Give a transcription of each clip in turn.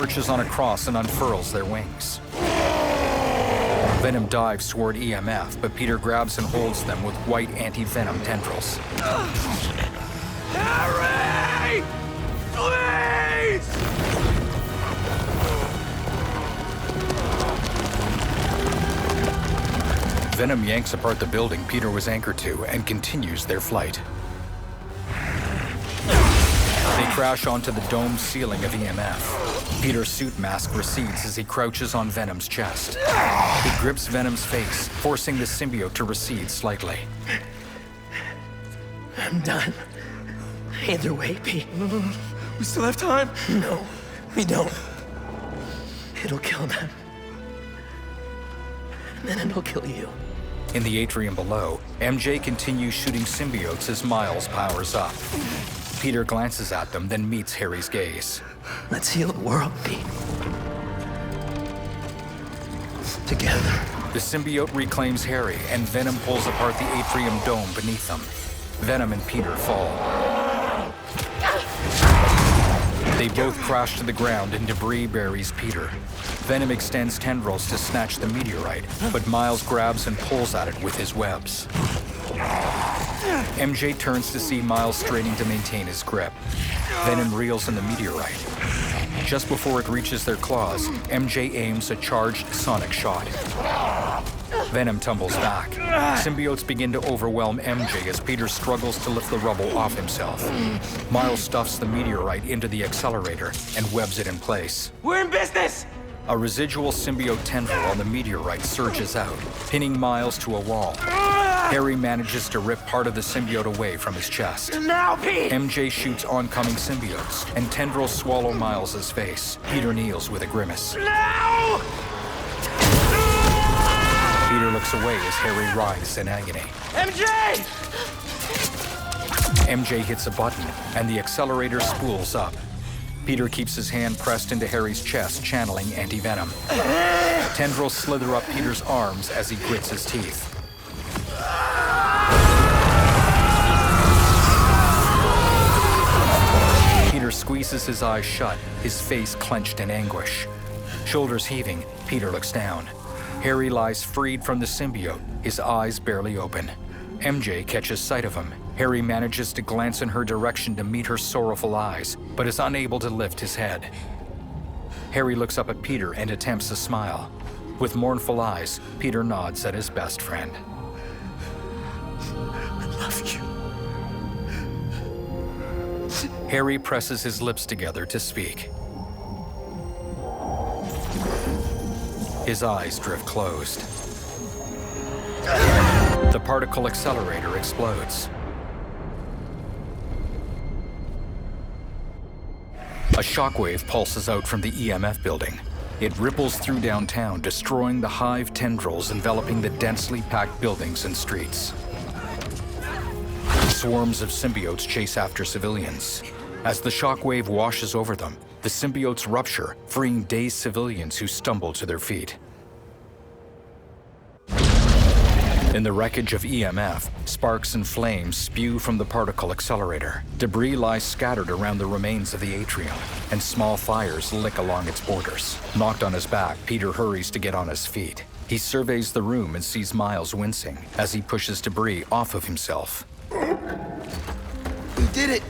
perches on a cross and unfurls their wings. Venom dives toward EMF, but Peter grabs and holds them with white anti-venom tendrils. Harry! Please! Venom yanks apart the building Peter was anchored to and continues their flight. They crash onto the domed ceiling of EMF. Peter's suit mask recedes as he crouches on Venom's chest. He grips Venom's face, forcing the symbiote to recede slightly. I'm done. Either way, Pete. No. We still have time? No, we don't. It'll kill them. And then it'll kill you. In the atrium below, MJ continues shooting symbiotes as Miles powers up. Peter glances at them, then meets Harry's gaze. Let's heal the world, Pete. Together. The symbiote reclaims Harry, and Venom pulls apart the atrium dome beneath them. Venom and Peter fall. They both crash to the ground and debris buries Peter. Venom extends tendrils to snatch the meteorite, but Miles grabs and pulls at it with his webs. MJ turns to see Miles straining to maintain his grip. Venom reels in the meteorite. Just before it reaches their claws, MJ aims a charged sonic shot. Venom tumbles back. Symbiotes begin to overwhelm MJ as Peter struggles to lift the rubble off himself. Miles stuffs the meteorite into the accelerator and webs it in place. We're in business! A residual symbiote tendril on the meteorite surges out, pinning Miles to a wall. Harry manages to rip part of the symbiote away from his chest. Now, Pete! MJ shoots oncoming symbiotes, and tendrils swallow Miles' face. Peter kneels with a grimace. Now! Peter looks away as Harry writhes in agony. MJ! MJ hits a button, and the accelerator spools up. Peter keeps his hand pressed into Harry's chest, channeling anti-venom. Tendrils slither up Peter's arms as he grits his teeth. Peter squeezes his eyes shut, his face clenched in anguish. Shoulders heaving, Peter looks down. Harry lies freed from the symbiote, his eyes barely open. MJ catches sight of him. Harry manages to glance in her direction to meet her sorrowful eyes, but is unable to lift his head. Harry looks up at Peter and attempts a smile. With mournful eyes, Peter nods at his best friend. I love you. Harry presses his lips together to speak. His eyes drift closed. The particle accelerator explodes. A shockwave pulses out from the EMF building. It ripples through downtown, destroying the hive tendrils enveloping the densely packed buildings and streets. Swarms of symbiotes chase after civilians. As the shockwave washes over them, the symbiotes rupture, freeing dazed civilians who stumble to their feet. In the wreckage of EMF, sparks and flames spew from the particle accelerator. Debris lies scattered around the remains of the atrium, and small fires lick along its borders. Knocked on his back, Peter hurries to get on his feet. He surveys the room and sees Miles wincing as he pushes debris off of himself. We did it!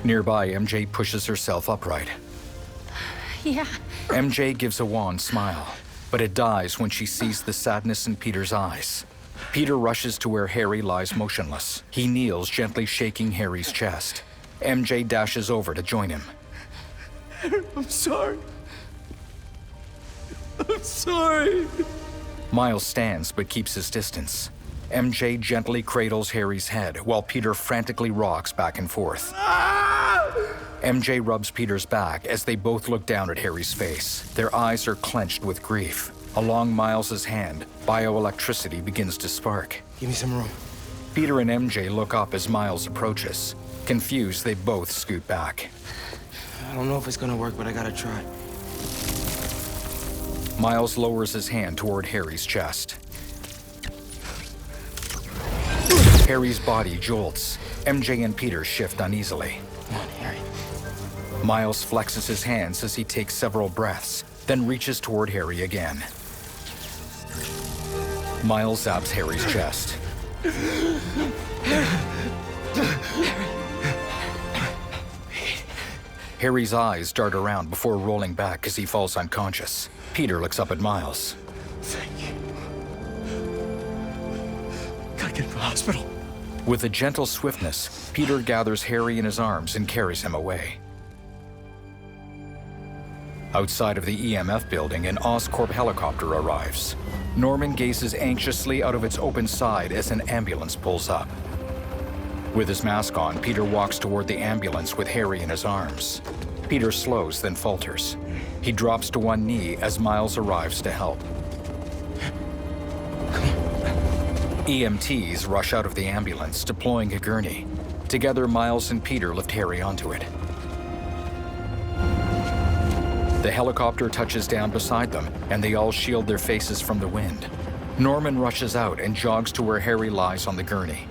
Nearby, MJ pushes herself upright. Yeah. MJ gives a wan smile, but it dies when she sees the sadness in Peter's eyes. Peter rushes to where Harry lies motionless. He kneels, gently shaking Harry's chest. MJ dashes over to join him. I'm sorry. I'm sorry. Miles stands but keeps his distance. MJ gently cradles Harry's head while Peter frantically rocks back and forth. MJ rubs Peter's back as they both look down at Harry's face. Their eyes are clenched with grief. Along Miles's hand, bioelectricity begins to spark. Give me some room. Peter and MJ look up as Miles approaches. Confused, they both scoot back. I don't know if it's gonna work, but I gotta try. Miles lowers his hand toward Harry's chest. Harry's body jolts. MJ and Peter shift uneasily. Come on, Harry. Miles flexes his hands as he takes several breaths, then reaches toward Harry again. Miles zaps Harry's chest. Harry's eyes dart around before rolling back as he falls unconscious. Peter looks up at Miles. Thank you. Gotta get him to the hospital. With a gentle swiftness, Peter gathers Harry in his arms and carries him away. Outside of the EMF building, an Oscorp helicopter arrives. Norman gazes anxiously out of its open side as an ambulance pulls up. With his mask on, Peter walks toward the ambulance with Harry in his arms. Peter slows, then falters. He drops to one knee as Miles arrives to help. EMTs rush out of the ambulance, deploying a gurney. Together, Miles and Peter lift Harry onto it. The helicopter touches down beside them, and they all shield their faces from the wind. Norman rushes out and jogs to where Harry lies on the gurney.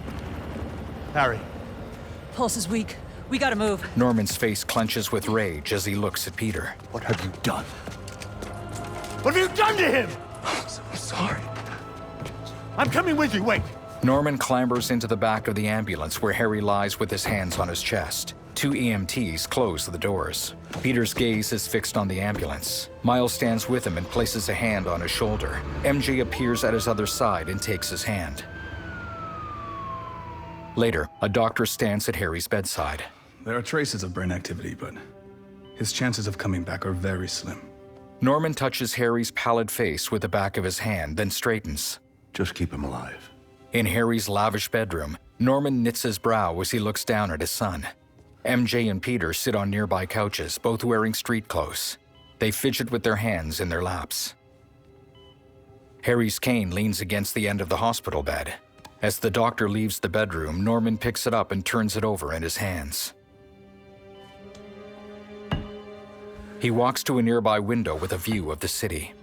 Harry. Pulse is weak. We gotta move. Norman's face clenches with rage as he looks at Peter. What have you done? What have you done to him? I'm so sorry. I'm coming with you, wait. Norman clambers into the back of the ambulance where Harry lies with his hands on his chest. 2 EMTs close the doors. Peter's gaze is fixed on the ambulance. Miles stands with him and places a hand on his shoulder. MJ appears at his other side and takes his hand. Later, a doctor stands at Harry's bedside. There are traces of brain activity, but his chances of coming back are very slim. Norman touches Harry's pallid face with the back of his hand, then straightens. Just keep him alive. In Harry's lavish bedroom, Norman knits his brow as he looks down at his son. MJ and Peter sit on nearby couches, both wearing street clothes. They fidget with their hands in their laps. Harry's cane leans against the end of the hospital bed. As the doctor leaves the bedroom, Norman picks it up and turns it over in his hands. He walks to a nearby window with a view of the city.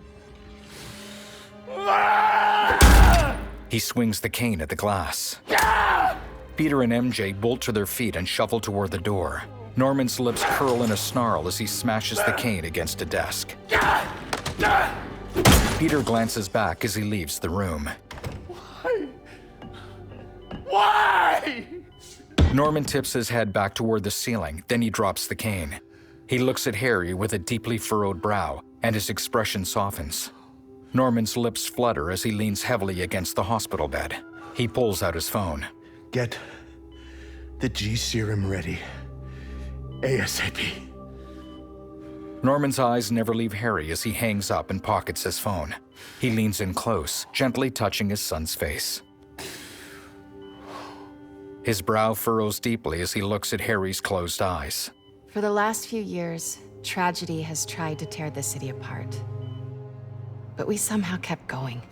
He swings the cane at the glass. Peter and MJ bolt to their feet and shuffle toward the door. Norman's lips curl in a snarl as he smashes the cane against a desk. Peter glances back as he leaves the room. Why? Norman tips his head back toward the ceiling, then he drops the cane. He looks at Harry with a deeply furrowed brow, and his expression softens. Norman's lips flutter as he leans heavily against the hospital bed. He pulls out his phone. Get the G-serum ready. ASAP. Norman's eyes never leave Harry as he hangs up and pockets his phone. He leans in close, gently touching his son's face. His brow furrows deeply as he looks at Harry's closed eyes. For the last few years, tragedy has tried to tear the city apart. But we somehow kept going.